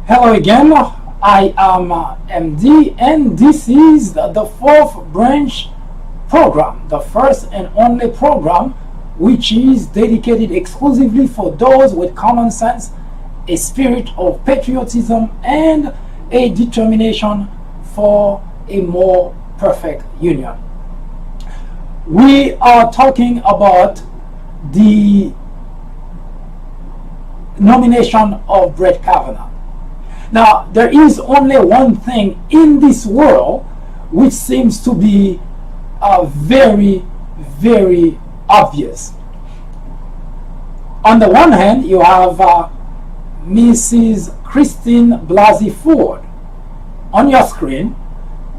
Hello again. I am MD, and this is the fourth branch program, the first and only program which is dedicated exclusively for those with common sense, a spirit of patriotism, and a determination for a more perfect union. We are talking about the nomination of Brett Kavanaugh. Now, there is only one thing in this world which seems to be very, very obvious. On the one hand, you have Mrs. Christine Blasey Ford. On your screen,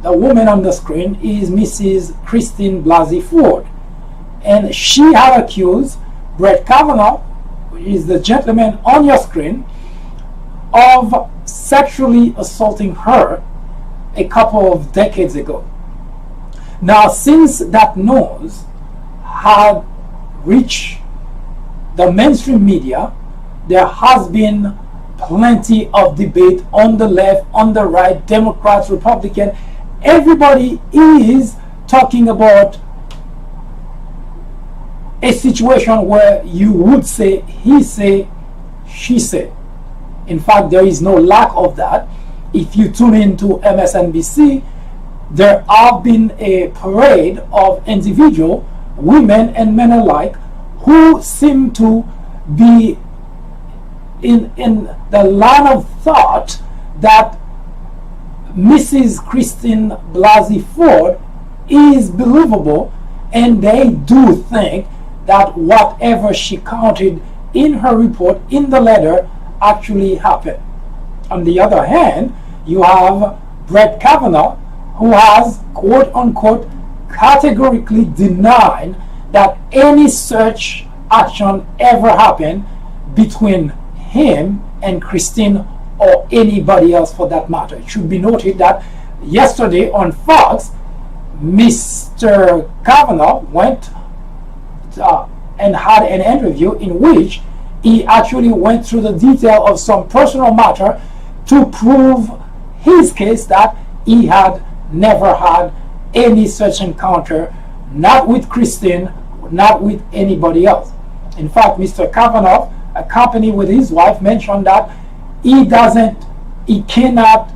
the woman on the screen is Mrs. Christine Blasey Ford. And she had accused Brett Kavanaugh, who is the gentleman on your screen, of sexually assaulting her a couple of decades ago. Now, since that news had reached the mainstream media, there has been plenty of debate on the left, on the right, Democrats, Republican. Everybody is talking about a situation where you would say, he say, she say. In fact, there is no lack of that. If you tune into MSNBC, there have been a parade of individual, women and men alike, who seem to be in the line of thought that Mrs. Christine Blasey Ford is believable, and they do think that whatever she counted in her report, in the letter, actually happened. On the other hand, you have Brett Kavanaugh, who has, quote unquote, categorically denied that any such action ever happened between him and Christine or anybody else for that matter. It should be noted that yesterday on Fox, Mr. Kavanaugh went and had an interview in which he actually went through the detail of some personal matter to prove his case that he had never had any such encounter, not with Christine, not with anybody else. In fact, Mr. Kavanaugh, accompanied with his wife, mentioned that he cannot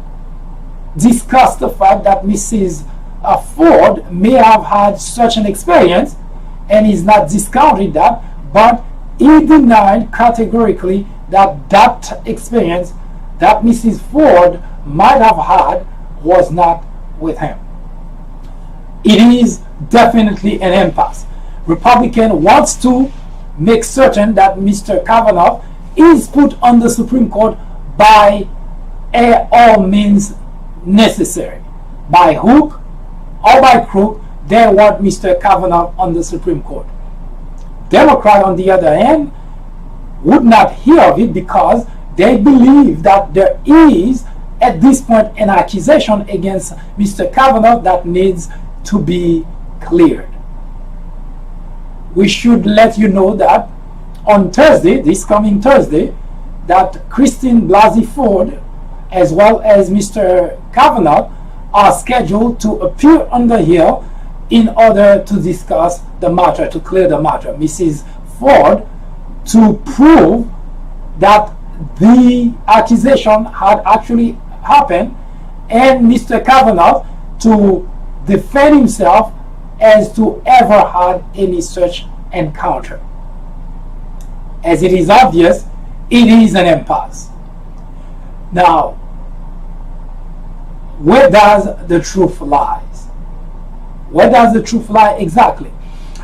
discuss the fact that Mrs. Ford may have had such an experience, and he's not discounting that, but he denied categorically that that experience that Mrs. Ford might have had was not with him. It is definitely an impasse. Republican wants to make certain that Mr. Kavanaugh is put on the Supreme Court by all means necessary. By hook or by crook, they want Mr. Kavanaugh on the Supreme Court. Democrat, on the other hand, would not hear of it because they believe that there is, at this point, an accusation against Mr. Kavanaugh that needs to be cleared. We should let you know that on Thursday, this coming Thursday, that Christine Blasey Ford, as well as Mr. Kavanaugh, are scheduled to appear on the Hill in order to discuss the matter, to clear the matter. Mrs. Ford to prove that the accusation had actually happened, and Mr. Kavanaugh to defend himself as to ever had any such encounter. As it is obvious, it is an impasse. Now, where does the truth lie? Where does the truth lie exactly?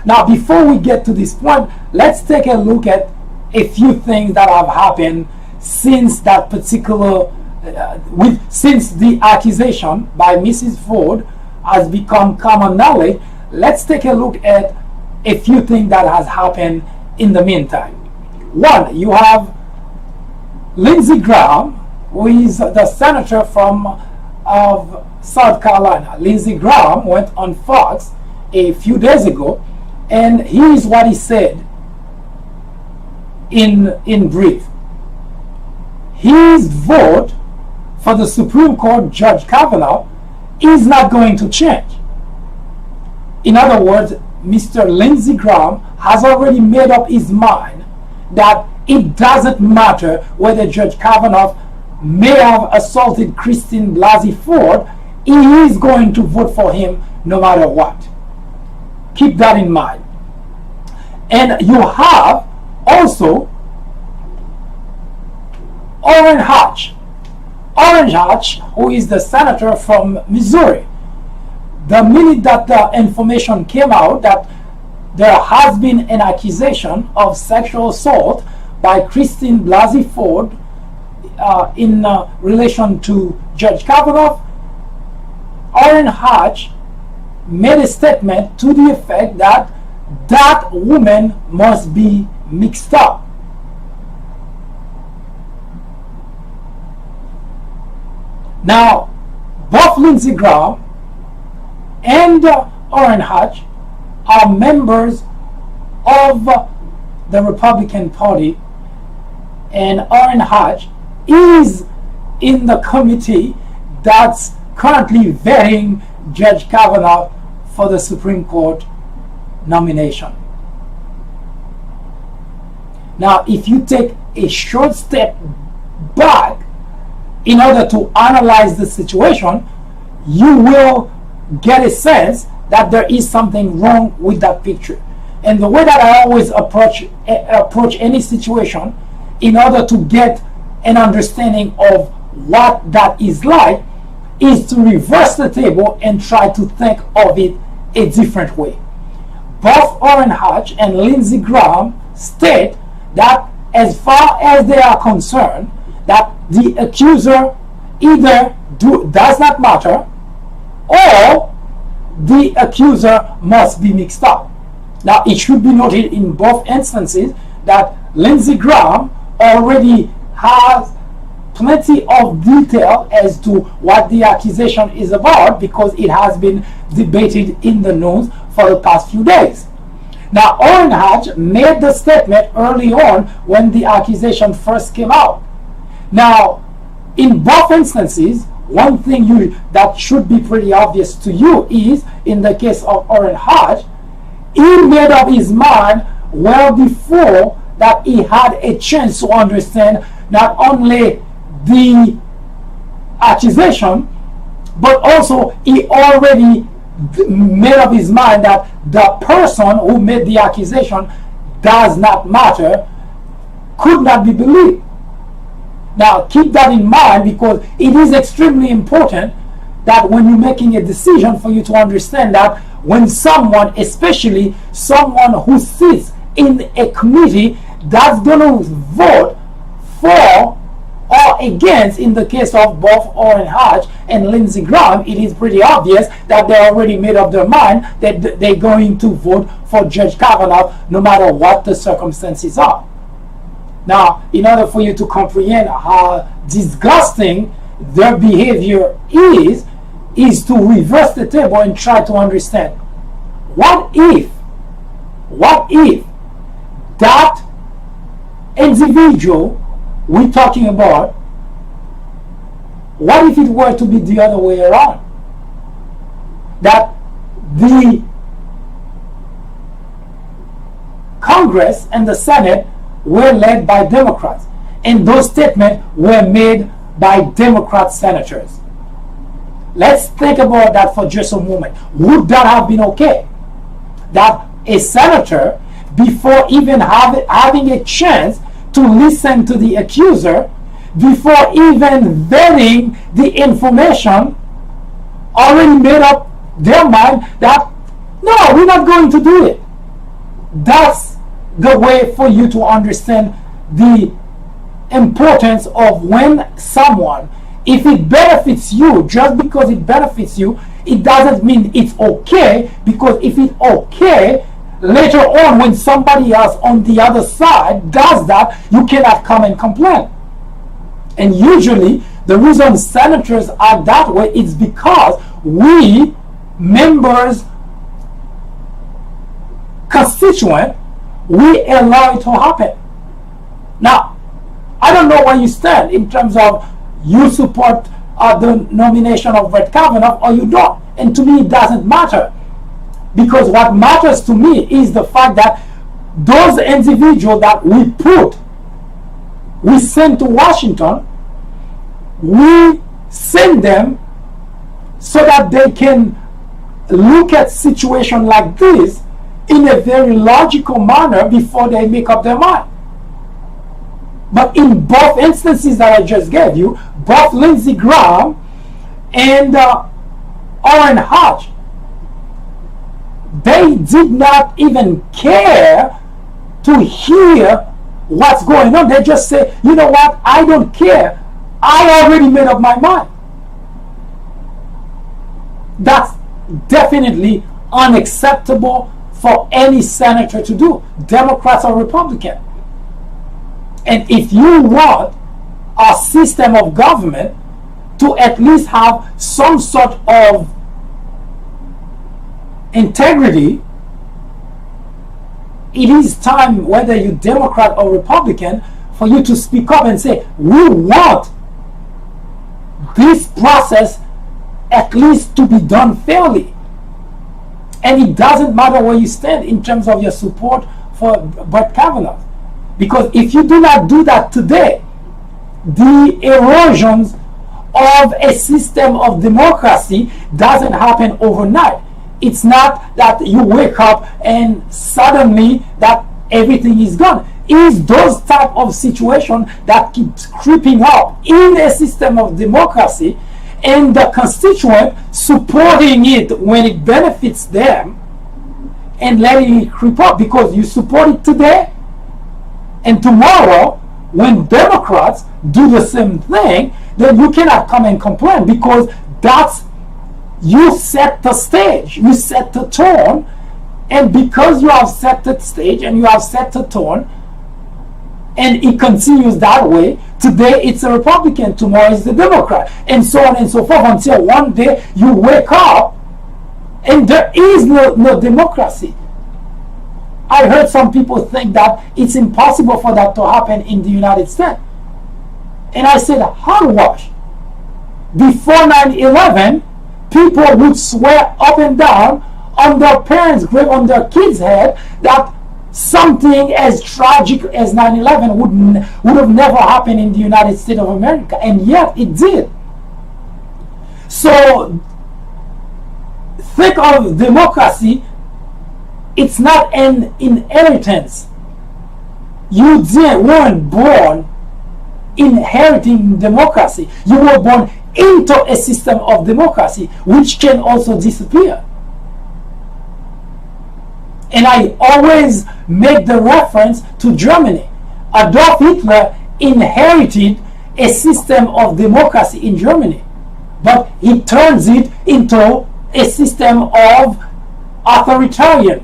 Now, before we get to this point, let's take a look at a few things that have happened since that particular, since the accusation by Mrs. Ford has become common knowledge. Let's take a look at a few things that has happened in the meantime. One, you have Lindsey Graham, who is the senator of South Carolina. Lindsey Graham went on Fox a few days ago, and here is what he said in brief. His vote for the Supreme Court Judge Kavanaugh is not going to change. In other words, Mr. Lindsey Graham has already made up his mind that it doesn't matter whether Judge Kavanaugh may have assaulted Christine Blasey Ford, he is going to vote for him no matter what. Keep that in mind. And you have also Orrin Hatch. Orrin Hatch, who is the senator from Missouri. The minute that the information came out that there has been an accusation of sexual assault by Christine Blasey Ford in relation to Judge Kavanaugh, Orrin Hatch made a statement to the effect that that woman must be mixed up. Now, both Lindsey Graham and Orrin Hatch are members of the Republican Party, and Orrin Hatch is in the committee that's currently vetting Judge Kavanaugh for the Supreme Court nomination. Now, if you take a short step back in order to analyze the situation, you will get a sense that there is something wrong with that picture. And the way that I always approach any situation in order to get an understanding of what that is like is to reverse the table and try to think of it a different way. Both Orrin Hatch and Lindsey Graham state that as far as they are concerned, that the accuser either does not matter or the accuser must be mixed up. Now, it should be noted in both instances that Lindsey Graham already has plenty of detail as to what the accusation is about because it has been debated in the news for the past few days. Now, Orrin Hatch made the statement early on when the accusation first came out. Now, in both instances, one thing that should be pretty obvious to you is, in the case of Orrin Hatch, he made up his mind well before that he had a chance to understand not only the accusation, but also he already made up his mind that the person who made the accusation does not matter, could not be believed. Now, keep that in mind because it is extremely important that when you're making a decision for you to understand that when someone, especially someone who sits in a committee that's going to vote for or against, in the case of both Orrin Hatch and Lindsey Graham, it is pretty obvious that they already made up their mind that they're going to vote for Judge Kavanaugh no matter what the circumstances are. Now, in order for you to comprehend how disgusting their behavior is to reverse the table and try to understand what if that individual we're talking about, what if it were to be the other way around? That the Congress and the Senate were led by Democrats, and those statements were made by Democrat senators. Let's think about that for just a moment. Would that have been okay? That a senator, before even having a chance to listen to the accuser, before even vetting the information, already made up their mind that no, we're not going to do it. That's the way for you to understand the importance of when someone, if it benefits you, just because it benefits you, it doesn't mean it's okay, because if it's okay, later on when somebody else on the other side does that, you cannot come and complain. And usually the reason senators are that way is because we members, constituent, we allow it to happen. Now, I don't know where you stand in terms of you support the nomination of Brett Kavanaugh or you don't. And to me, it doesn't matter. Because what matters to me is the fact that those individuals that we send to Washington, we send them so that they can look at situations like this in a very logical manner before they make up their mind. But in both instances that I just gave you, both Lindsey Graham and Orrin Hatch, they did not even care to hear what's going on. They just say, you know what, I don't care. I already made up my mind. That's definitely unacceptable for any senator to do, Democrats or Republican. And if you want a system of government to at least have some sort of integrity, it is time, whether you're Democrat or Republican, for you to speak up and say, we want this process at least to be done fairly. And it doesn't matter where you stand in terms of your support for Brett Kavanaugh. Because if you do not do that today, the erosions of a system of democracy doesn't happen overnight. It's not that you wake up and suddenly that everything is gone. It's those type of situations that keeps creeping up in a system of democracy, and the constituent supporting it when it benefits them and letting it creep up, because you support it today, and tomorrow when Democrats do the same thing, then you cannot come and complain, because that's, you set the stage, you set the tone, and because you have set the stage and you have set the tone, and it continues that way, today it's a Republican, tomorrow it's the Democrat, and so on and so forth, until one day you wake up and there is no democracy. I heard some people think that it's impossible for that to happen in the United States. And I said, hogwash. Before 9/11, people would swear up and down on their parents' grave, on their kids' head, that something as tragic as 9/11 would have never happened in the United States of America. And yet it did. So think of democracy, it's not an inheritance. You weren't born inheriting democracy. You were born into a system of democracy, which can also disappear. And I always make the reference to Germany. Adolf Hitler inherited a system of democracy in Germany, but he turns it into a system of authoritarian.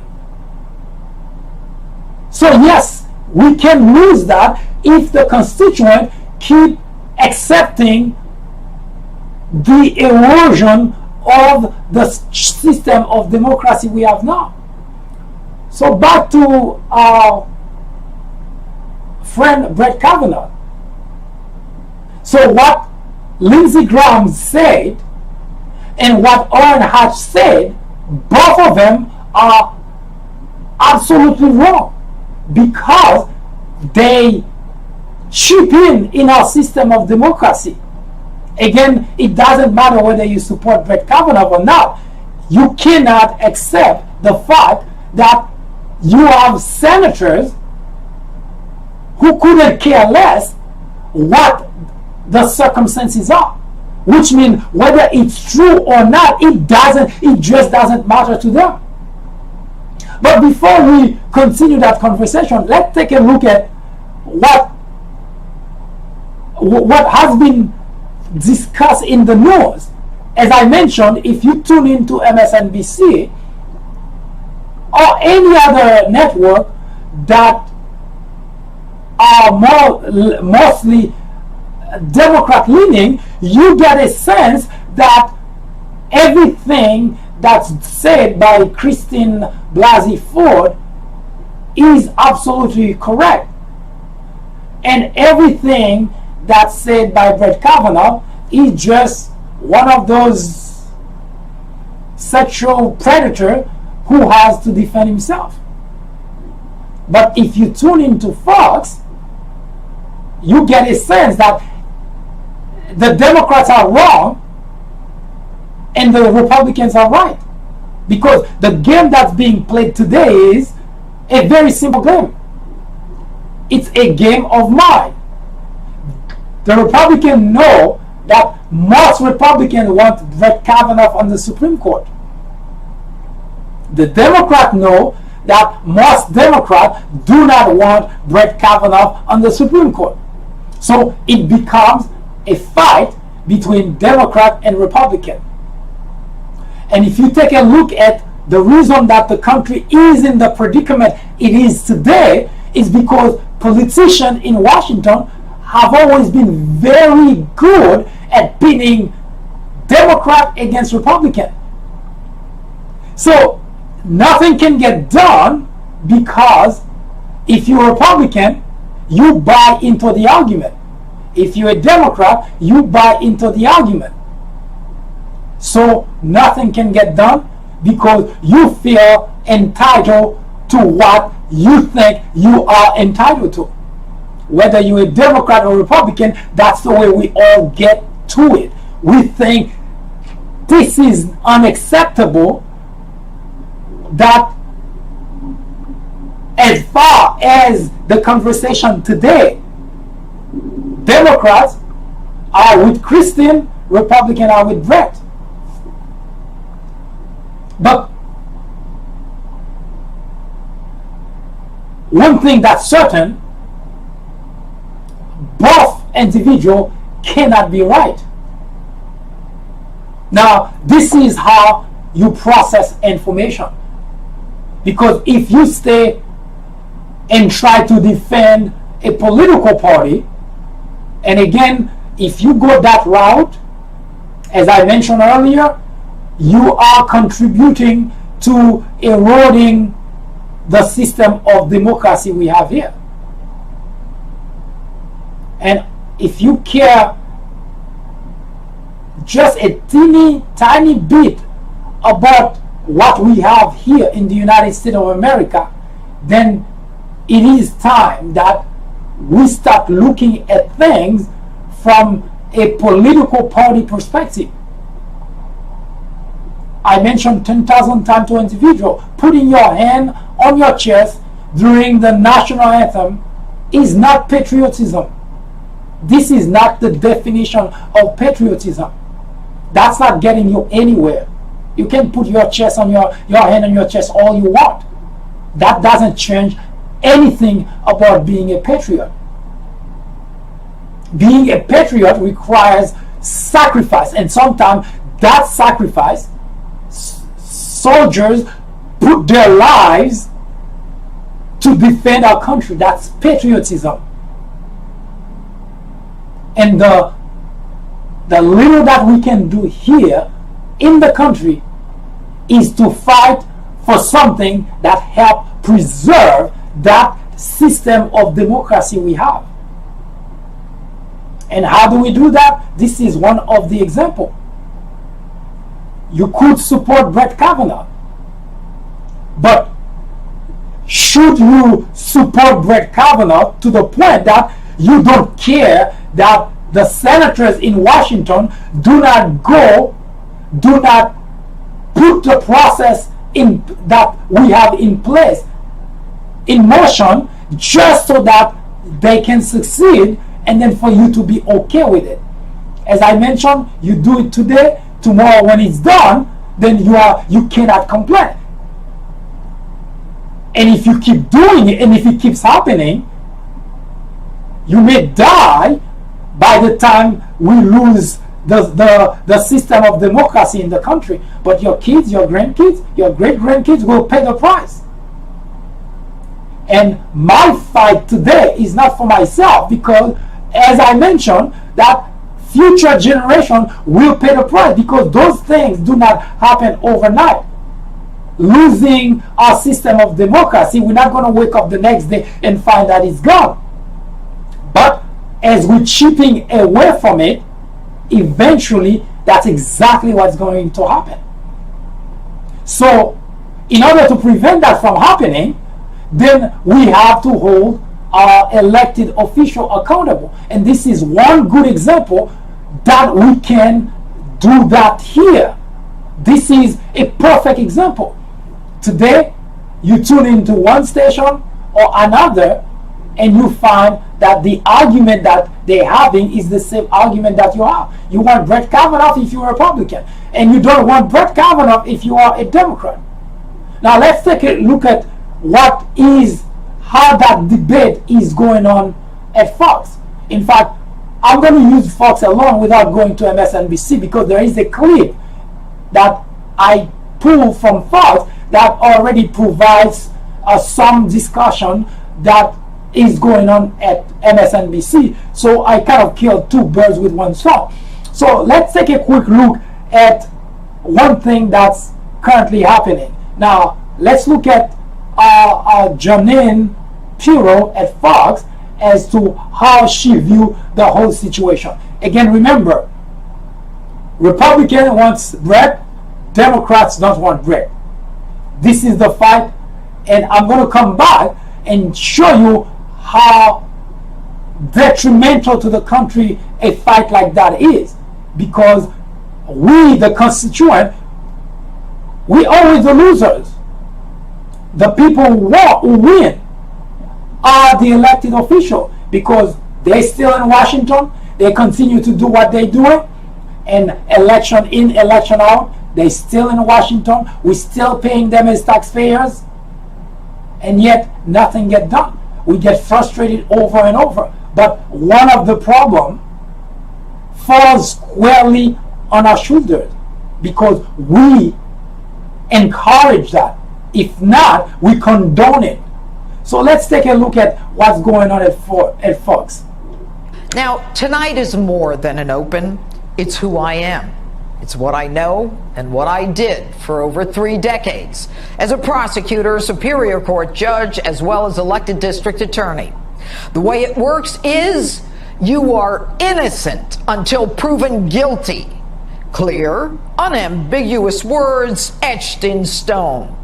So yes, we can lose that if the constituent keep accepting the erosion of the system of democracy we have now. So back to our friend Brett Kavanaugh. So what Lindsey Graham said and what Orrin Hatch said, both of them are absolutely wrong, because they chip in our system of democracy. Again, it doesn't matter whether you support Brett Kavanaugh or not. You cannot accept the fact that you have senators who couldn't care less what the circumstances are, which means whether it's true or not, it just doesn't matter to them. But before we continue that conversation, let's take a look at what has been discussed in the news. As I mentioned, if you tune into MSNBC or any other network that are mostly Democrat leaning, you get a sense that everything that's said by Christine Blasey Ford is absolutely correct, and everything that's said by Brett Kavanaugh is just one of those sexual predator who has to defend himself. But if you tune into Fox, you get a sense that the Democrats are wrong and the Republicans are right. Because the game that's being played today is a very simple game. It's a game of mind. The Republicans know that most Republicans want Brett Kavanaugh on the Supreme Court. The Democrats know that most Democrats do not want Brett Kavanaugh on the Supreme Court. So it becomes a fight between Democrat and Republican. And if you take a look at the reason that the country is in the predicament it is today is because politicians in Washington have always been very good at pitting Democrat against Republican. So nothing can get done because if you're a Republican, you buy into the argument. If you're a Democrat, you buy into the argument. So nothing can get done because you feel entitled to what you think you are entitled to. Whether you're a Democrat or Republican, that's the way we all get to it. We think this is unacceptable, that as far as the conversation today, Democrats are with Christine, Republicans are with Brett. But one thing that's certain, both individuals cannot be right. Now, this is how you process information. Because if you stay and try to defend a political party, and again, if you go that route, as I mentioned earlier, you are contributing to eroding the system of democracy we have here. And if you care just a teeny tiny bit about what we have here in the United States of America, then it is time that we start looking at things from a political party perspective. I mentioned 10,000 times to individual. Putting your hand on your chest during the national anthem is not patriotism. This is not the definition of patriotism. That's not getting you anywhere. You can put your chest on your hand on your chest all you want. That doesn't change anything about being a patriot. Being a patriot requires sacrifice, and sometimes that sacrifice, soldiers put their lives to defend our country. That's patriotism. And the little that we can do here in the country is to fight for something that help preserve that system of democracy we have. And how do we do that? This is one of the examples. You could support Brett Kavanaugh, but should you support Brett Kavanaugh to the point that you don't care that the senators in Washington do not put the process in that we have in place in motion just so that they can succeed, and then for you to be okay with it? As I mentioned, you do it today, tomorrow when it's done, then you cannot complain. And if you keep doing it, and if it keeps happening, you may die by the time we lose the system of democracy in the country. But your kids, your grandkids, your great-grandkids will pay the price. And my fight today is not for myself, because as I mentioned, that future generation will pay the price, because those things do not happen overnight. Losing our system of democracy, we're not going to wake up the next day and find that it's gone. But as we're chipping away from it, eventually that's exactly what's going to happen. So in order to prevent that from happening, then we have to hold our elected official accountable. And this is one good example that we can do that here. This is a perfect example. Today, you tune into one station or another, and you find that the argument that they're having is the same argument that you have. You want Brett Kavanaugh if you're a Republican, and you don't want Brett Kavanaugh if you are a Democrat. Now let's take a look at how that debate is going on at Fox. In fact, I'm going to use Fox alone without going to MSNBC, because there is a clip that I pulled from Fox that already provides some discussion that is going on at MSNBC. So I kind of killed two birds with one stone. So let's take a quick look at one thing that's currently happening. Now let's look at Janine Pirro at Fox as to how she viewed the whole situation. Again, remember, Republican wants Brett, Democrats don't want Brett. This is the fight, and I'm going to come back and show you how detrimental to the country a fight like that is, because we, the constituent, we always the losers. The people who win are the elected official, because they're still in Washington. They continue to do what they're doing, and election in, election out, they're still in Washington. We're still paying them as taxpayers, and yet nothing gets done. We get frustrated over and over. But one of the problems falls squarely on our shoulders, because we encourage that. If not, we condone it. So let's take a look at what's going on at Fox. Now, tonight is more than an open. It's who I am. It's what I know and what I did for over 3 decades as a prosecutor, superior court judge, as well as elected district attorney. The way it works is you are innocent until proven guilty. Clear, unambiguous words etched in stone.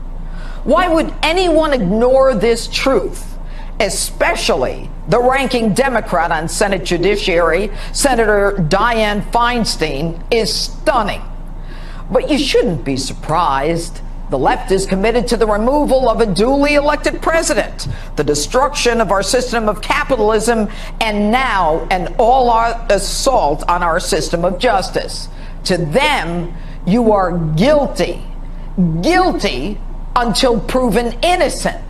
Why would anyone ignore this truth, especially the ranking Democrat on Senate Judiciary, Senator Dianne Feinstein, is stunning. But you shouldn't be surprised. The left is committed to the removal of a duly elected president, the destruction of our system of capitalism, and now an all-out assault on our system of justice. To them, you are guilty. Guilty until proven innocent.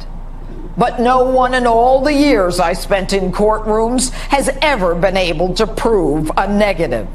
But no one in all the years I spent in courtrooms has ever been able to prove a negative.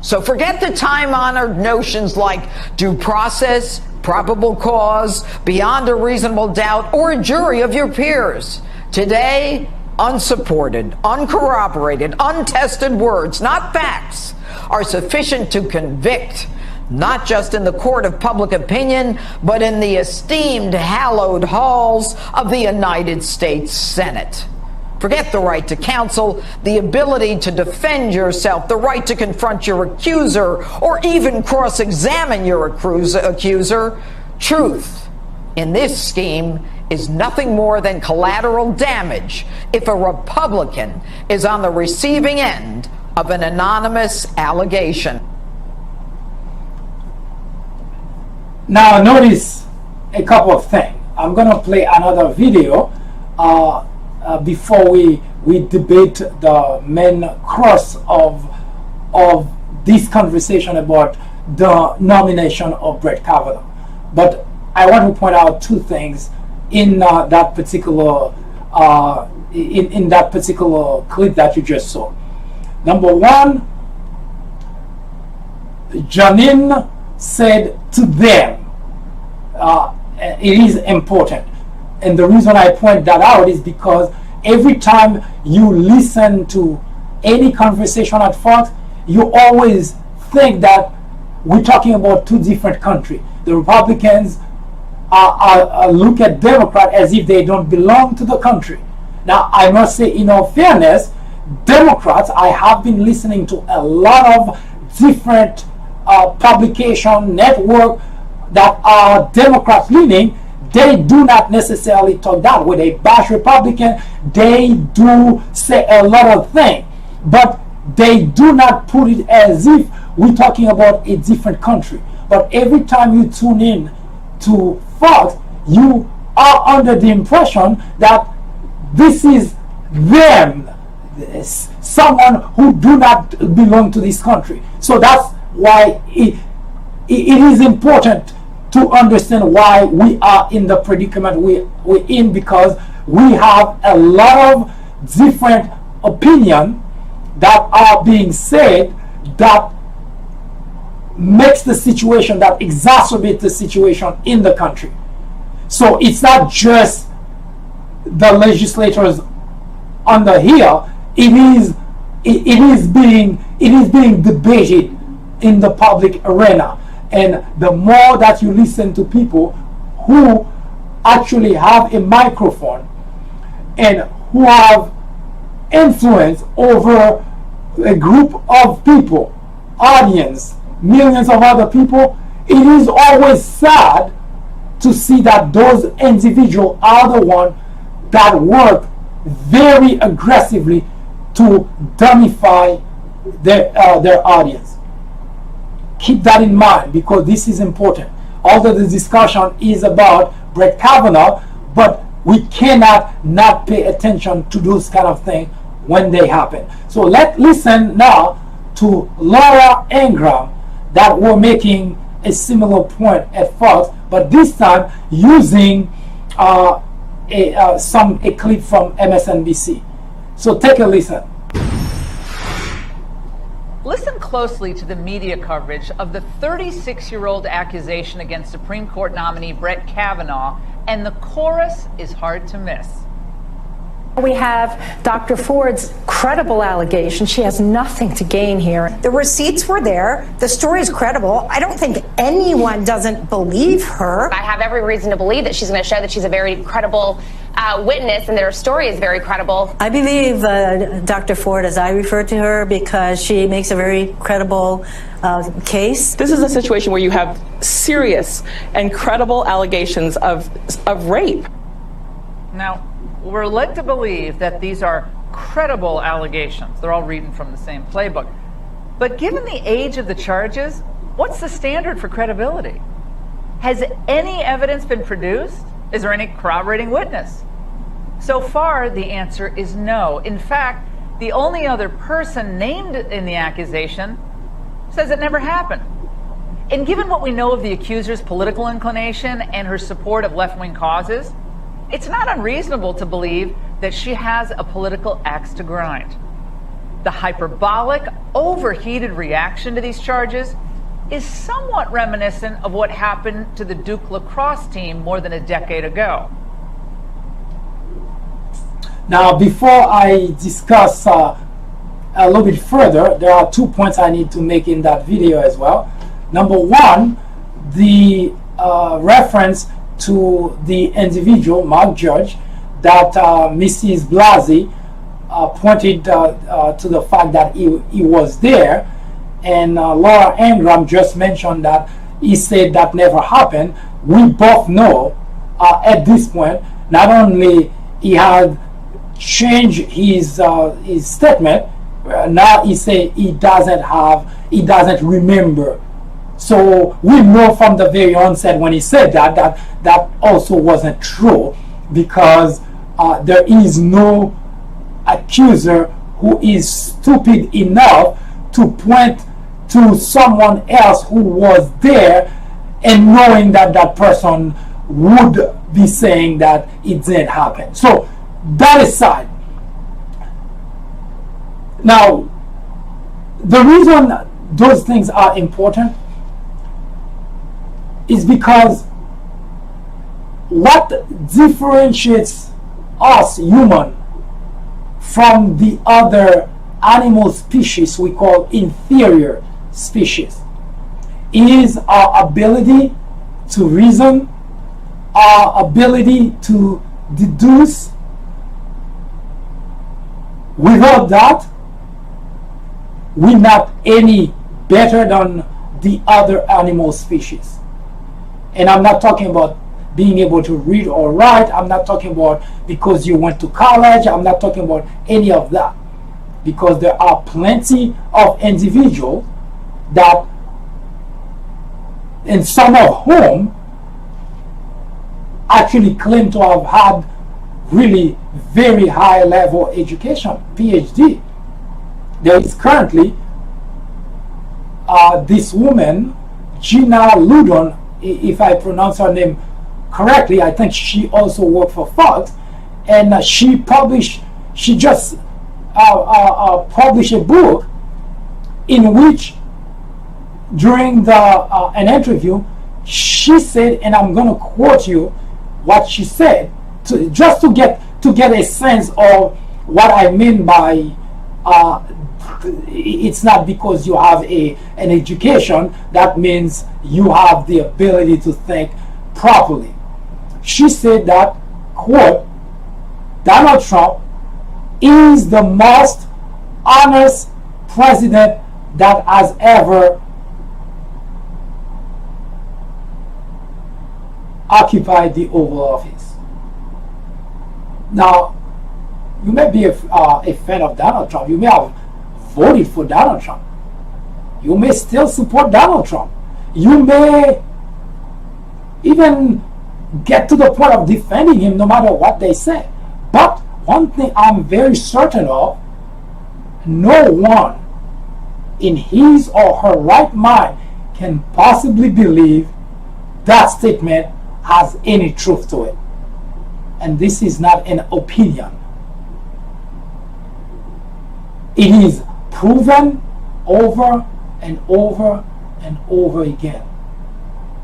So forget the time-honored notions like due process, probable cause, beyond a reasonable doubt, or a jury of your peers. Today, unsupported, uncorroborated, untested words, not facts, are sufficient to convict, not just in the court of public opinion, but in the esteemed, hallowed halls of the United States Senate. Forget the right to counsel, the ability to defend yourself, the right to confront your accuser, or even cross-examine your accuser. Truth in this scheme is nothing more than collateral damage if a Republican is on the receiving end of an anonymous allegation. Now notice a couple of things. I'm going to play another video before we debate the main cross of this conversation about the nomination of Brett Kavanaugh. But I want to point out two things in that particular in that particular clip that you just saw. Number one, Janine said to them, it is important. And the reason I point that out is because every time you listen to any conversation at Fox, you always think that we're talking about two different countries. The Republicans look at Democrats as if they don't belong to the country. Now, I must say, in all fairness, Democrats, I have been listening to a lot of different publication network that are Democrat leaning. They do not necessarily talk that way. They bash Republican. They do say a lot of things, but they do not put it as if we're talking about a different country. But every time you tune in to Fox, you are under the impression that this is them, someone who do not belong to this country. So that's why it is important to understand why we are in the predicament we're in, because we have a lot of different opinions that are being said that makes the situation, that exacerbates the situation in the country. So it's not just the legislators on the Hill. It is being debated in the public arena. And the more that you listen to people who actually have a microphone and who have influence over a group of people, audience, millions of other people, it is always sad to see that those individuals are the ones that work very aggressively to dumbify their audience. Keep that in mind, because this is important. Although the discussion is about Brett Kavanaugh, but we cannot not pay attention to those kind of things when they happen. So let's listen now to Laura Ingraham that were making a similar point at Fox, but this time using a clip from MSNBC. So take a listen. Listen closely to the media coverage of the 36-year-old accusation against Supreme Court nominee Brett Kavanaugh, and the chorus is hard to miss. We have Dr. Ford's credible allegation. She has nothing to gain here. The receipts were there. The story is credible. I don't think anyone doesn't believe her. I have every reason to believe that she's going to show that she's a very credible witness and that her story is very credible. I believe Dr. Ford, as I refer to her, because she makes a very credible case. This is a situation where you have serious and credible allegations of rape. Now, we're led to believe that these are credible allegations. They're all reading from the same playbook. But given the age of the charges, what's the standard for credibility? Has any evidence been produced? Is there any corroborating witness? So far, the answer is no. In fact, the only other person named in the accusation says it never happened. And given what we know of the accuser's political inclination and her support of left-wing causes, it's not unreasonable to believe that she has a political axe to grind. The hyperbolic, overheated reaction to these charges is somewhat reminiscent of what happened to the Duke lacrosse team more than a decade ago. Now, before I discuss a little bit further, there are 2 points I need to make in that video as well. Number one, the reference to the individual, Mark Judge, that Mrs. Blasey pointed to the fact that he was there, and Laura Ingraham just mentioned that he said that never happened. We both know at this point, not only he had changed his statement, now he say he doesn't remember. So we know from the very onset when he said that also wasn't true, because there is no accuser who is stupid enough to point to someone else who was there and knowing that that person would be saying that it didn't happen. So that aside, now the reason those things are important is because what differentiates us human from the other animal species we call inferior species is our ability to reason, our ability to deduce Without that, we're not any better than the other animal species. And I'm not talking about being able to read or write. I'm not talking about because you went to college. I'm not talking about any of that. Because there are plenty of individuals that, and some of whom actually claim to have had really very high level education, PhD. There is currently this woman, Gina Ludon, if I pronounce her name correctly. I think she also worked for Fox, and she just published a book in which, during an interview, she said, and I'm going to quote you what she said, just to get a sense of what I mean by it's not because you have an education that means you have the ability to think properly. She said that, quote, Donald Trump is the most honest president that has ever occupied the Oval Office. Now, you may be a fan of Donald Trump. You may have voted for Donald Trump. You may still support Donald Trump. You may even get to the point of defending him no matter what they say. But one thing I'm very certain of, no one in his or her right mind can possibly believe that statement has any truth to it. And this is not an opinion. It is proven over and over and over again.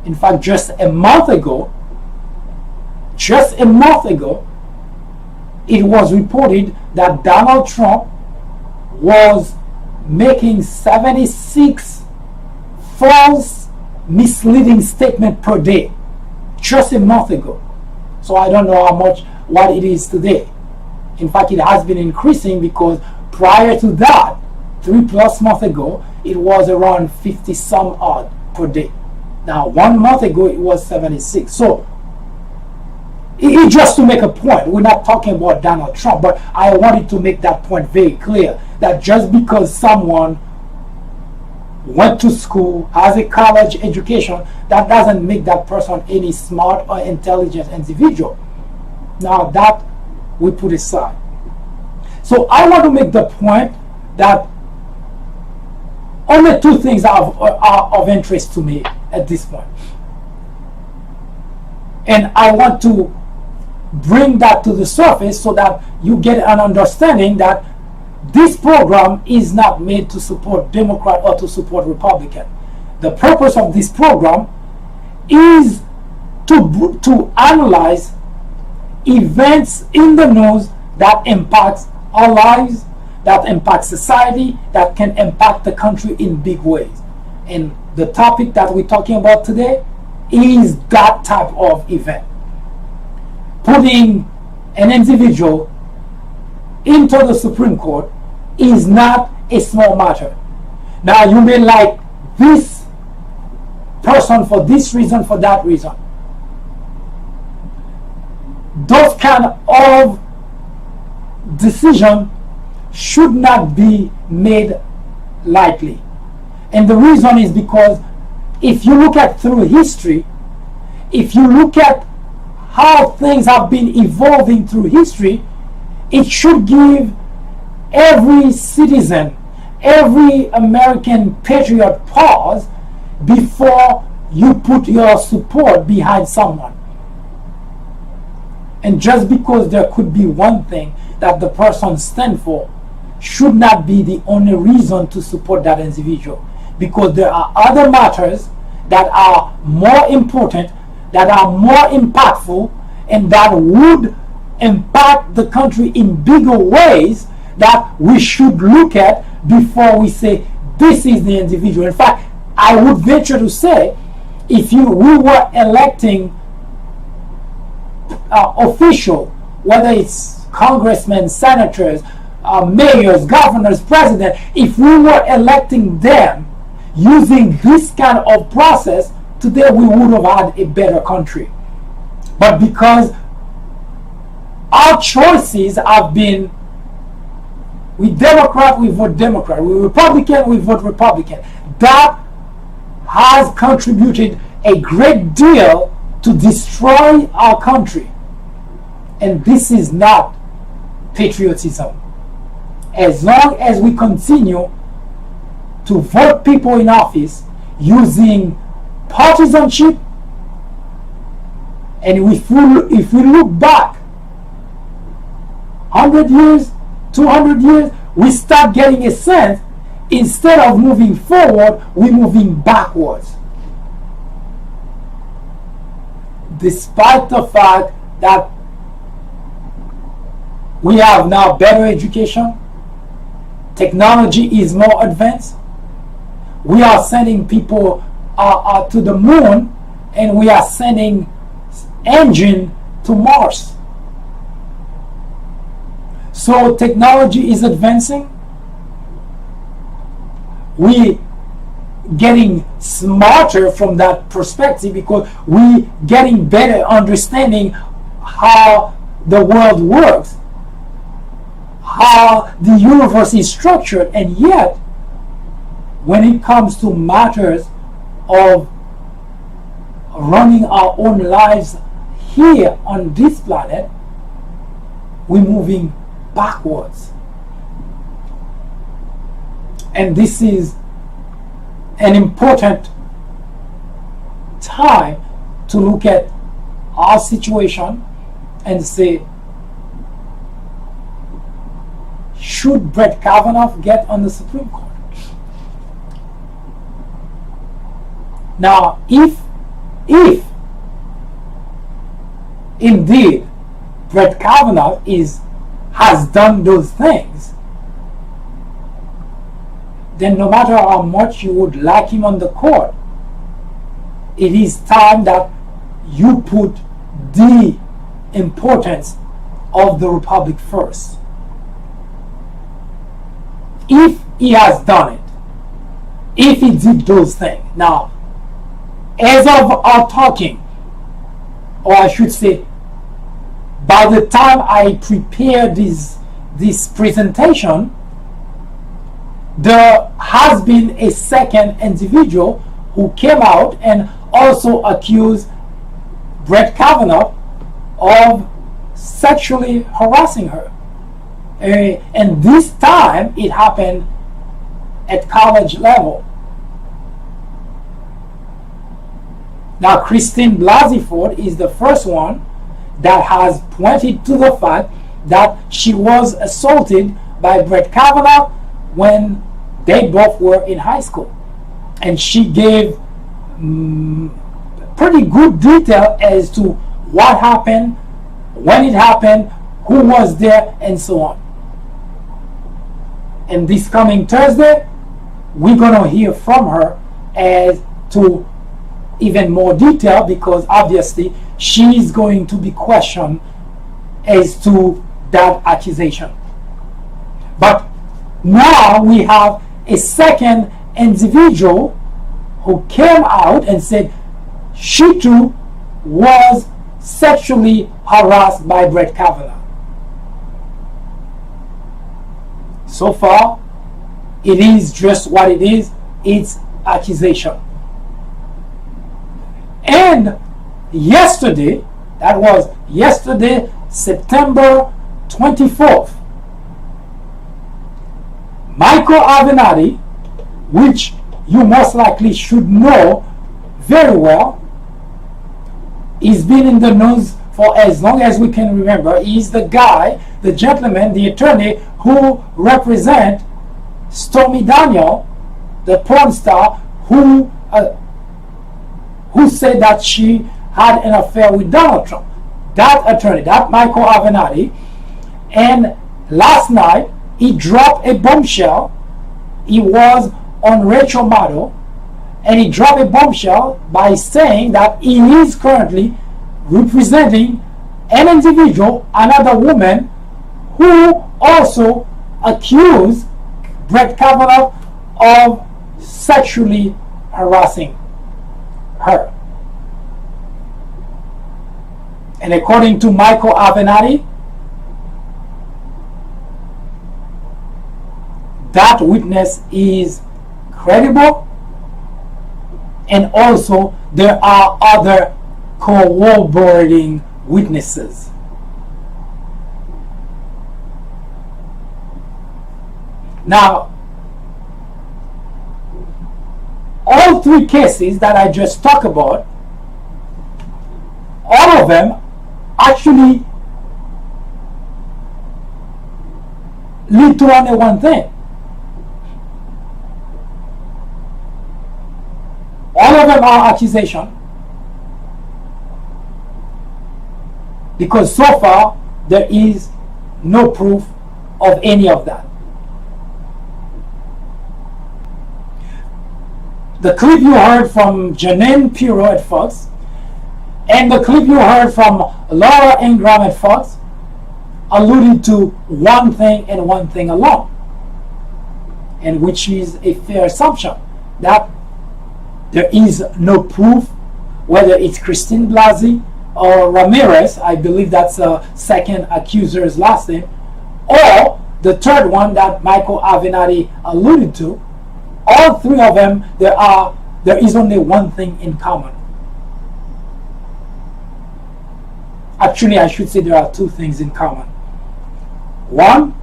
In fact, just a month ago, it was reported that Donald Trump was making 76 false, misleading statements per day. Just a month ago. So I don't know what it is today. In fact, it has been increasing, because prior to that, 3+ months ago, it was around 50 some odd per day. Now, 1 month ago, it was 76. So, it just to make a point. We're not talking about Donald Trump, but I wanted to make that point very clear, that just because someone went to school, has a college education, that doesn't make that person any smart or intelligent individual. Now, that we put aside. So I want to make the point that only two things are of interest to me at this point. And I want to bring that to the surface so that you get an understanding that this program is not made to support Democrat or to support Republican. The purpose of this program is to analyze events in the news that impact our lives, that impact society, that can impact the country in big ways. And the topic that we're talking about today is that type of event. Putting an individual into the Supreme Court is not a small matter. Now, you may like this person for this reason, for that reason. Those kind of decisions should not be made lightly. And the reason is because if you look at through history, if you look at how things have been evolving through history, it should give every citizen, every American patriot pause before you put your support behind someone. And just because there could be one thing that the person stands for should not be the only reason to support that individual. Because there are other matters that are more important, that are more impactful, and that would impact the country in bigger ways that we should look at before we say this is the individual. In fact, I would venture to say, if we were electing official, whether it's congressmen, senators, mayors, governors, president, if we were electing them using this kind of process, today we would have had a better country. But because our choices have been, with Democrat, we vote Democrat. With Republican, we vote Republican. That has contributed a great deal to destroy our country. And this is not patriotism. As long as we continue to vote people in office using partisanship, and if we look back 100 years, 200 years, we start getting a sense, instead of moving forward, we're moving backwards. Despite the fact that we have now better education, technology is more advanced, we are sending people to the moon, and we are sending engine to Mars. So technology is advancing. We getting smarter from that perspective because we getting better understanding how the world works, how the universe is structured. And yet, when it comes to matters of running our own lives here on this planet, we're moving backwards. And this is an important time to look at our situation and say, should Brett Kavanaugh get on the Supreme Court? Now, if indeed Brett Kavanaugh has done those things, then no matter how much you would like him on the court, it is time that you put the importance of the Republic first. If he has done it, if he did those things. Now, as of our talking, or I should say, by the time I prepared this presentation, there has been a second individual who came out and also accused Brett Kavanaugh of sexually harassing her. And this time it happened at college level. Now, Christine Blasey Ford is the first one that has pointed to the fact that she was assaulted by Brett Kavanaugh when they both were in high school. And she gave pretty good detail as to what happened, when it happened, who was there, and so on. And this coming Thursday, we're going to hear from her as to even more detail, because obviously she is going to be questioned as to that accusation. But now we have a second individual who came out and said she too was sexually harassed by Brett Kavanaugh. So far, it is just what it is. It's accusation. And yesterday, that was yesterday, September 24th, Michael Avenatti, which you most likely should know very well, he's been in the news for as long as we can remember. He's the guy, the gentleman, the attorney who represent Stormy Daniels, the porn star who said that she had an affair with Donald Trump. That attorney, that Michael Avenatti, and last night he dropped a bombshell. He was on Rachel Maddow, and he dropped a bombshell by saying that he is currently representing an individual, another woman, who also accused Brett Kavanaugh of sexually harassing her. And according to Michael Avenatti, that witness is credible, and also there are other corroborating witnesses. Now, all three cases that I just talked about, all of them actually lead to only one thing. All of them are accusations, because so far there is no proof of any of that. The clip you heard from Janine Pirro at Fox and the clip you heard from Laura Ingraham at Fox alluded to one thing and one thing alone, and which is a fair assumption, that there is no proof whether it's Christine Blasey or Ramirez, I believe that's the second accuser's last name, or the third one that Michael Avenatti alluded to. All three of them, there is only one thing in common. Actually, I should say there are two things in common. One,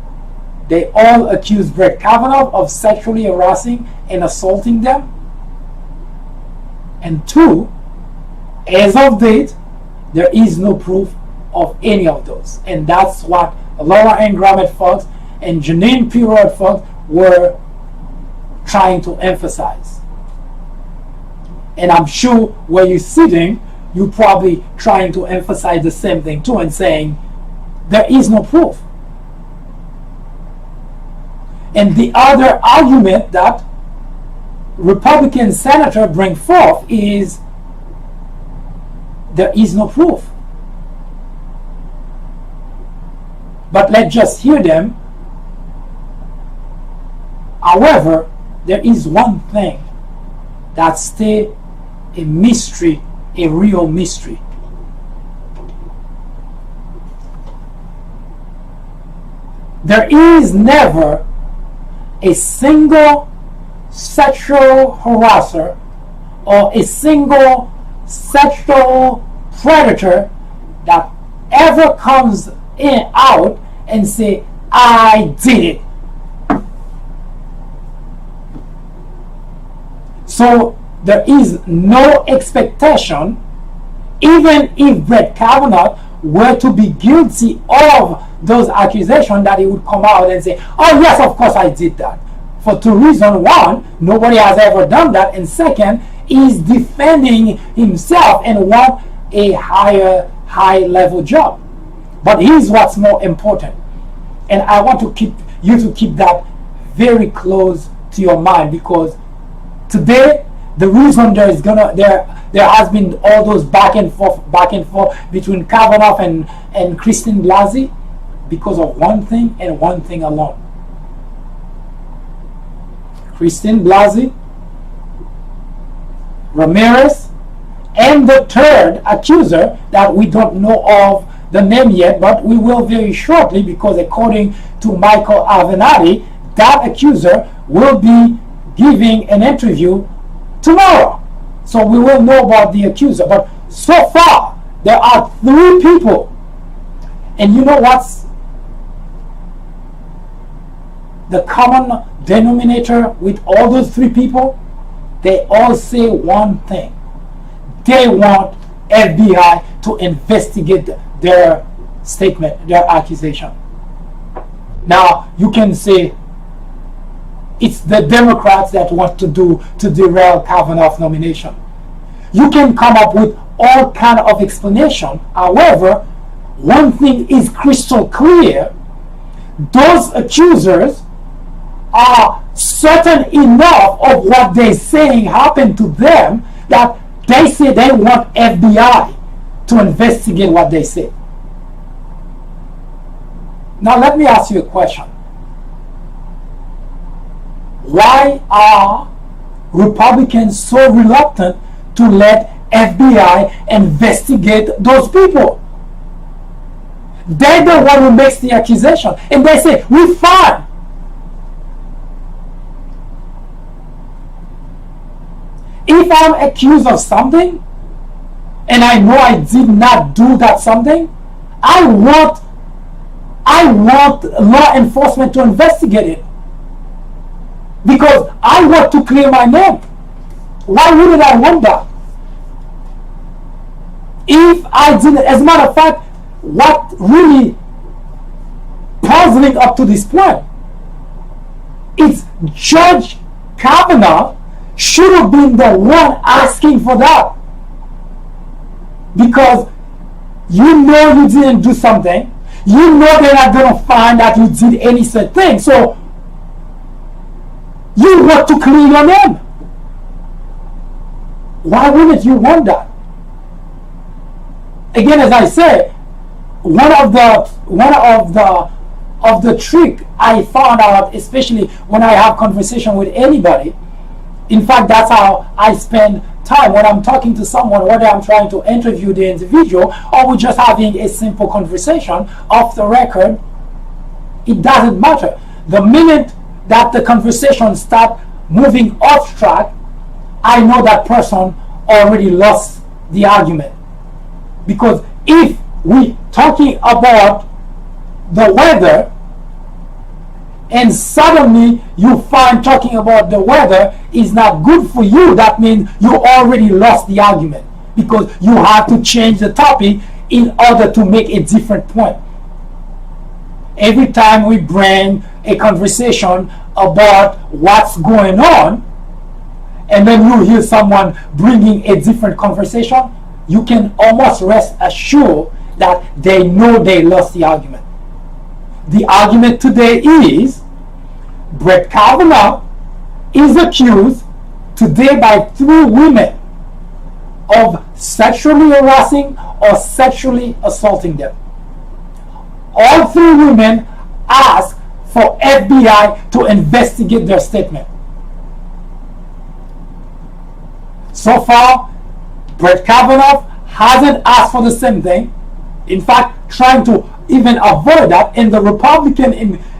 they all accuse Brett Kavanaugh of sexually harassing and assaulting them. And two, as of date, there is no proof of any of those. And that's what Laura Ingraham at Fox and Janine Pirro at Fox were trying to emphasize. And I'm sure where you're sitting, you're probably trying to emphasize the same thing too, and saying there is no proof. And the other argument that Republican senator bring forth is there is no proof. But let's just hear them. However, there is one thing that stays a mystery, a real mystery. There is never a single sexual harasser or a single sexual predator that ever comes out and say, I did it. So there is no expectation, even if Brett Kavanaugh were to be guilty of those accusations, that he would come out and say, oh yes, of course I did that. For two reasons. One, nobody has ever done that. And second, he's defending himself and want a high level job. But here's what's more important. And I want to keep that very close to your mind, because today, the reason there has been all those back and forth between Kavanaugh and Christine Blasey, because of one thing and one thing alone. Christine Blasey, Ramirez, and the third accuser that we don't know of the name yet, but we will very shortly, because according to Michael Avenatti, that accuser will be giving an interview tomorrow. So we will know about the accuser. But so far, there are three people. And you know what's the common denominator with all those three people? They all say one thing. They want FBI to investigate their statement, their accusation. Now, you can say it's the Democrats that want to derail Kavanaugh's nomination. You can come up with all kind of explanation. However, one thing is crystal clear. Those accusers are certain enough of what they're saying happened to them that they say they want FBI to investigate what they say. Now let me ask you a question. why are Republicans so reluctant to let FBI investigate those people? They're the one who makes the accusation, and they say, we're fine. If I'm accused of something, and I know I did not do that something, I want law enforcement to investigate it, because I want to clear my name. Why wouldn't I want that? If I didn't, as a matter of fact, what really puzzling up to this point, it's Judge Kavanaugh should have been the one asking for that, because you know you didn't do something, you know they're not going to find that you did any such thing, so you want to clear your name. Why wouldn't you want that? Again, as I say, one of the trick I found out, especially when I have conversation with anybody. In fact, that's how I spend time when I'm talking to someone, whether I'm trying to interview the individual or we're just having a simple conversation off the record. It doesn't matter. The minute that the conversation starts moving off track, I know that person already lost the argument. Because if we talking about the weather and suddenly you find talking about the weather is not good for you, that means you already lost the argument, because you have to change the topic in order to make a different point. Every time we bring a conversation about what's going on, and then you hear someone bringing a different conversation, you can almost rest assured that they know they lost the argument. The argument today is Brett Kavanaugh is accused today by 3 women of sexually harassing or sexually assaulting them. All 3 women asked for FBI to investigate their statement. So far, Brett Kavanaugh hasn't asked for the same thing. In fact, trying to even avoid that, and the Republican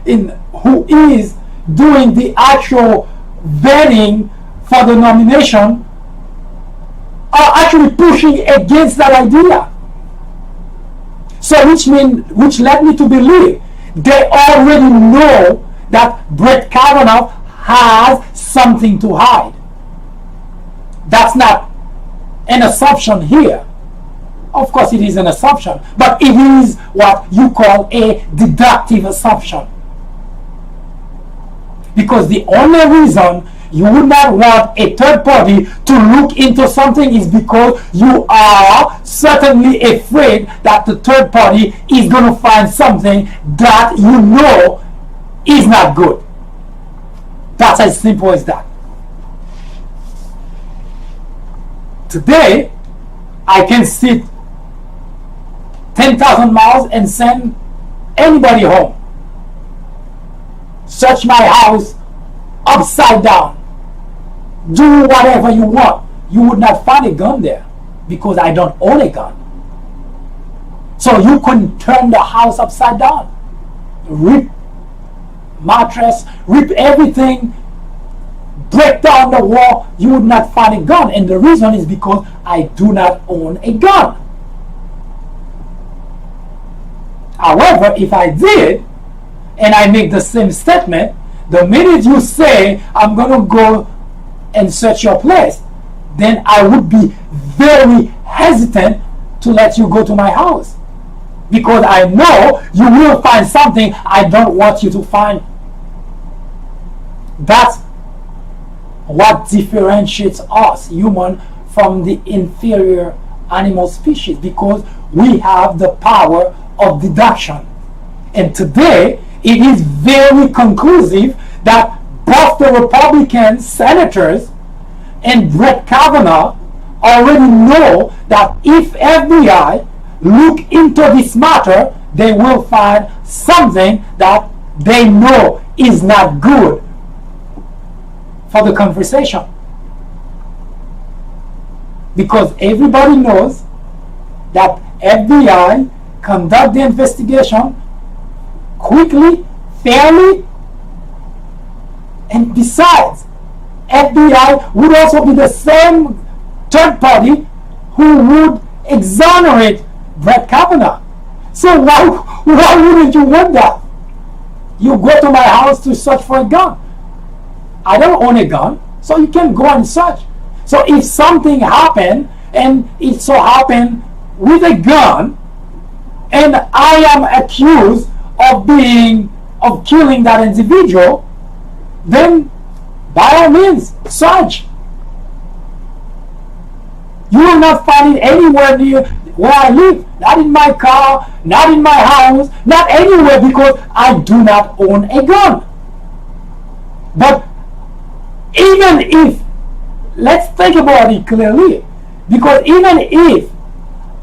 in who is doing the actual vetting for the nomination are actually pushing against that idea. So which led me to believe they already know that Brett Kavanaugh has something to hide. That's not an assumption here. Of course it is an assumption, but it is what you call a deductive assumption. Because the only reason you would not want a third party to look into something is because you are certainly afraid that the third party is going to find something that you know is not good. That's as simple as that. Today, I can sit 10,000 miles and send anybody home. Search my house upside down. Do whatever you want. You would not find a gun there because I don't own a gun. So you couldn't turn the house upside down. Rip mattress, rip everything, break down the wall. You would not find a gun. And the reason is because I do not own a gun. However, if I did, and I make the same statement, the minute you say, I'm going to go and search your place, then I would be very hesitant to let you go to my house. Because I know you will find something I don't want you to find. That's what differentiates us, human, from the inferior animal species, because we have the power of deduction. And today, it is very conclusive that both the Republican senators and Brett Kavanaugh already know that if FBI look into this matter, they will find something that they know is not good. for the conversation. Because everybody knows that FBI conduct the investigation quickly, fairly, and besides, FBI would also be the same third party who would exonerate Brett Kavanaugh. So why wouldn't you want that? You go to my house to search for a gun. I don't own a gun, so you can go and search. So if something happened, and it so happened with a gun, and I am accused of killing that individual, then by all means, search. You will not find it anywhere near where I live. Not in my car, not in my house, not anywhere, because I do not own a gun. But even if, let's think about it clearly, because even if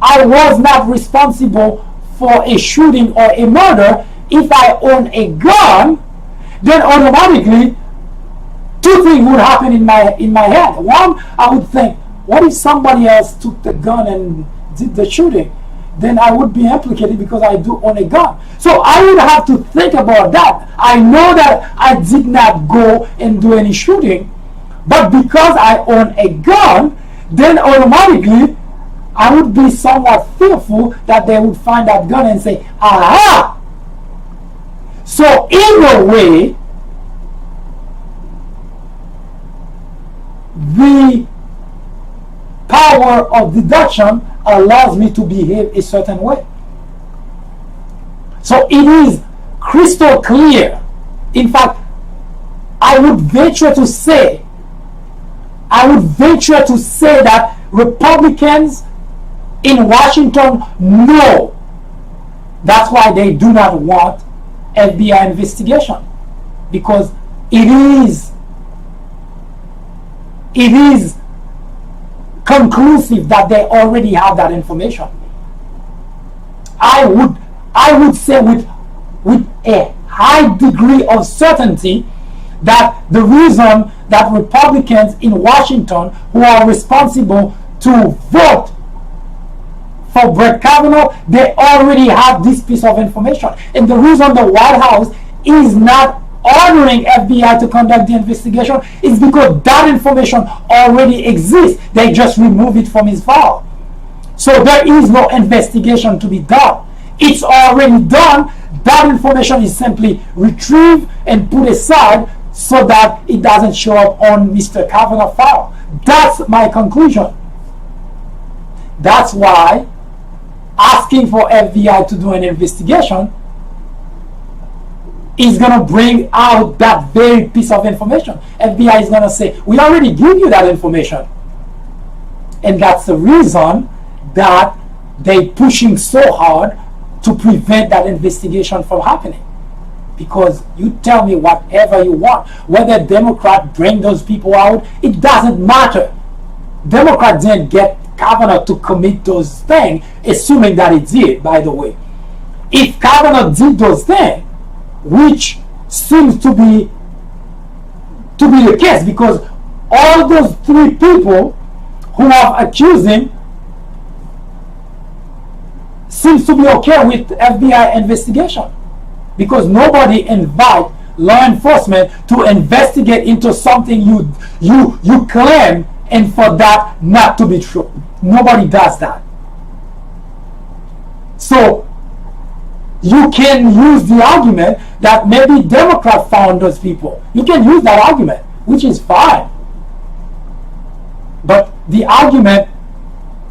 I was not responsible for a shooting or a murder, if I own a gun, then automatically two things would happen in my head. One, I would think, what if somebody else took the gun and did the shooting? Then I would be implicated because I do own a gun. So I would have to think about that. I know that I did not go and do any shooting, but because I own a gun, then automatically I would be somewhat fearful that they would find that gun and say, aha! So in a way, the power of deduction allows me to behave a certain way. So it is crystal clear. In fact, I would venture to say that Republicans in Washington know that's why they do not want FBI investigation, because it is conclusive that they already have that information. I would say with a high degree of certainty that the reason that Republicans in Washington who are responsible to vote for Brett Kavanaugh, they already have this piece of information. And the reason the White House is not ordering FBI to conduct the investigation is because that information already exists. They just remove it from his file. So there is no investigation to be done. It's already done. That information is simply retrieved and put aside so that it doesn't show up on Mr. Kavanaugh's file. That's my conclusion. That's why asking for FBI to do an investigation is going to bring out that very piece of information. FBI is going to say, we already give you that information. And that's the reason that they're pushing so hard to prevent that investigation from happening. Because you tell me whatever you want, whether Democrats bring those people out, it doesn't matter. Democrats didn't get Kavanaugh to commit those things, assuming that it did, by the way. If Kavanaugh did those things, which seems to be the case, because all those three people who have accused him seems to be okay with FBI investigation, because nobody invite law enforcement to investigate into something you claim and for that not to be true. Nobody does that. So you can use the argument that maybe Democrats found those people. You can use that argument, which is fine. But the argument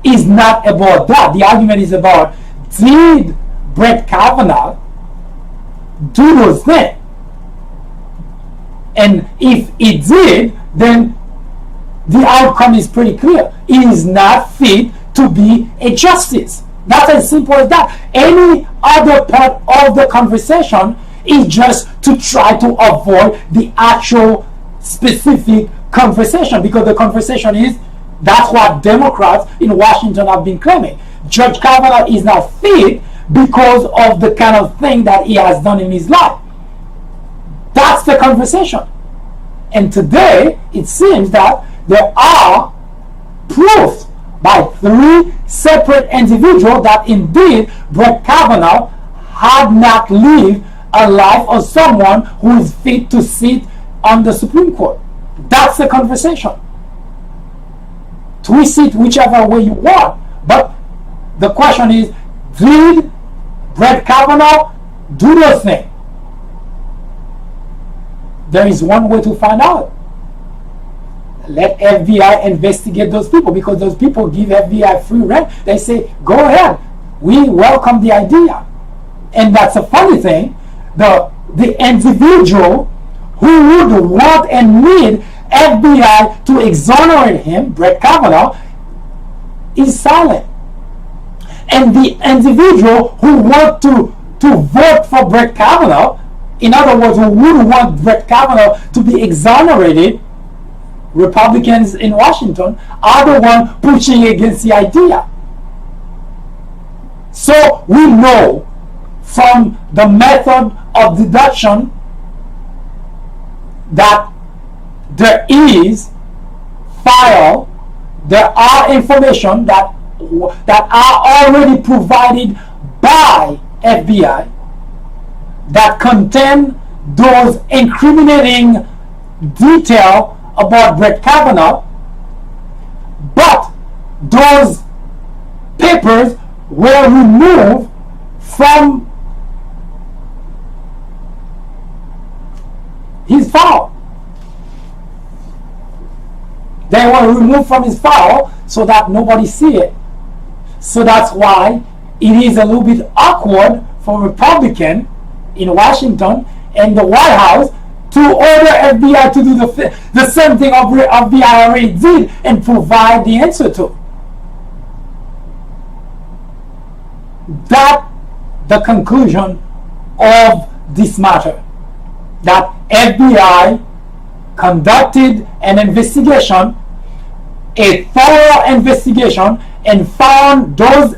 is not about that. The argument is about, did Brett Kavanaugh do those things? And if it did, then the outcome is pretty clear. He is not fit to be a justice. That's as simple as that. Any other part of the conversation is just to try to avoid the actual specific conversation, because the conversation is, that's what Democrats in Washington have been claiming. Judge Kavanaugh is not fit because of the kind of thing that he has done in his life. That's the conversation. And today, it seems that there are proofs by 3 separate individuals that indeed Brett Kavanaugh had not lived a life of someone who is fit to sit on the Supreme Court. That's the conversation. Twist it whichever way you want. But the question is, did Brett Kavanaugh do the thing? There is one way to find out. Let FBI investigate those people, because those people give FBI free rein. They say, go ahead, we welcome the idea. And that's a funny thing. The individual who would want and need FBI to exonerate him, Brett Kavanaugh, is silent. And the individual who want to vote for Brett Kavanaugh, in other words, who would want Brett Kavanaugh to be exonerated, Republicans in Washington, are the ones pushing against the idea. So we know from the method of deduction that there is file, there are information that are already provided by FBI that contain those incriminating details about Brett Kavanaugh, but those papers were removed from his file. They were removed from his file so that nobody see it. So that's why it is a little bit awkward for Republicans in Washington and the White House to order FBI to do the same thing FBI already did and provide the answer to. That's the conclusion of this matter. That FBI conducted an investigation, a thorough investigation, and found those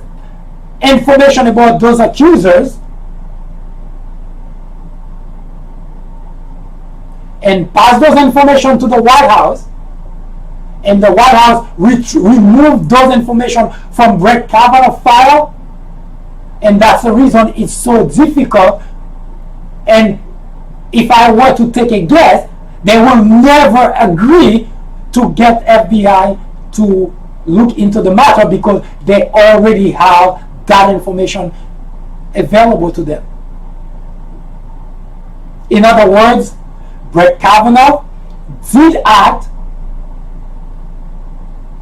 information about those accusers and passed those information to the White House, and the White House removed those information from Brett Kavanaugh's file, and that's the reason it's so difficult. And if I were to take a guess, they will never agree to get FBI to look into the matter because they already have that information available to them. In other words, Brett Kavanaugh did act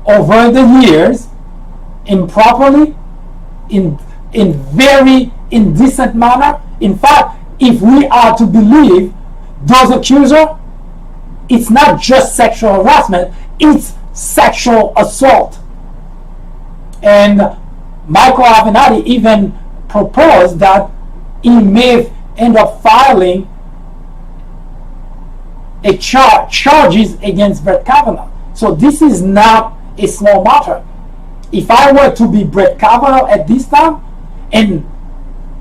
over the years improperly, in very indecent manner. In fact, if we are to believe those accusers, it's not just sexual harassment, it's sexual assault. And Michael Avenatti even proposed that he may end up filing a charges against Brett Kavanaugh. So this is not a small matter. If I were to be Brett Kavanaugh at this time, and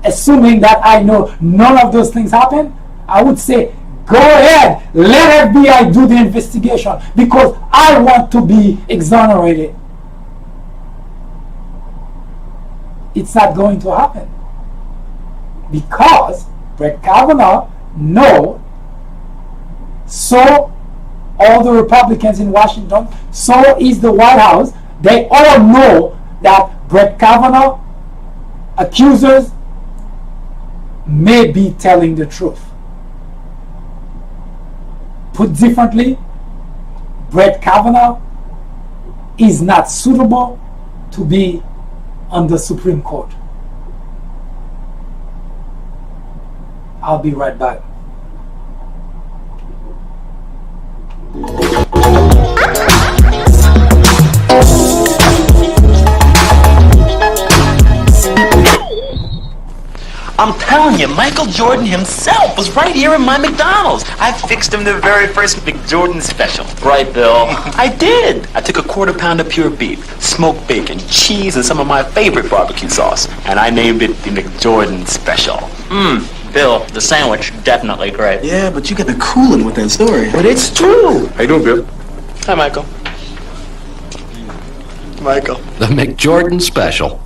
assuming that I know none of those things happen, I would say, go ahead, let FBI do the investigation because I want to be exonerated. It's not going to happen because Brett Kavanaugh knows, so all the Republicans in Washington, so is the White House, they all know that Brett Kavanaugh accusers may be telling the truth. Put differently, Brett Kavanaugh is not suitable to be on the Supreme Court. I'll be right back. I'm telling you, Michael Jordan himself was right here in my McDonald's. I fixed him the very first McJordan special. Right, Bill? I did. I took a quarter-pound of pure beef, smoked bacon, cheese, and some of my favorite barbecue sauce, and I named it the McJordan special. Bill, the sandwich, definitely great. Yeah, but you got the cooling with that story. But it's true. How you doing, Bill? Hi, Michael. Michael. The McJordan Special.